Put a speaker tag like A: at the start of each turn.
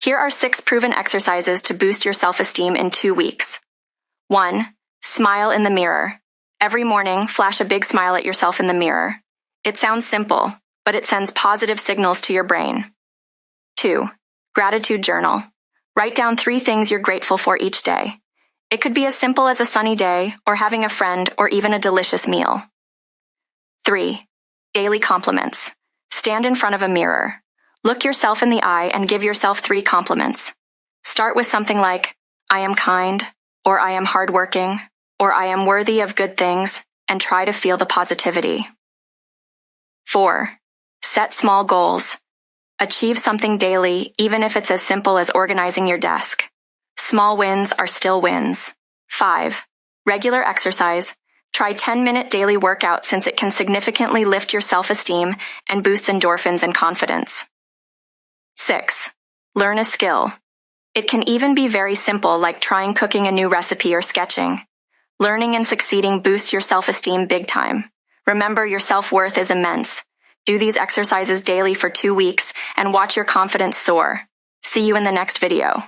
A: Here are 6 proven exercises to boost your self-esteem in 2 weeks. 1. Smile in the mirror. Every morning, flash a big smile at yourself in the mirror. It sounds simple, but it sends positive signals to your brain. 2. Gratitude journal. Write down 3 things you're grateful for each day. It could be as simple as a sunny day, or having a friend, or even a delicious meal. 3. Daily compliments. Stand in front of a mirror. Look yourself in the eye and give yourself 3 compliments. Start with something like, I am kind, or I am hardworking, or I am worthy of good things, and try to feel the positivity. 4. Set small goals. Achieve something daily, even if it's as simple as organizing your desk. Small wins are still wins. 5. Regular exercise. Try 10-minute daily workout since it can significantly lift your self-esteem and boost endorphins and confidence. 6. Learn a skill. It can even be very simple, like trying cooking a new recipe or sketching. Learning and succeeding boosts your self-esteem big time. Remember, your self-worth is immense. Do these exercises daily for 2 weeks and watch your confidence soar. See you in the next video.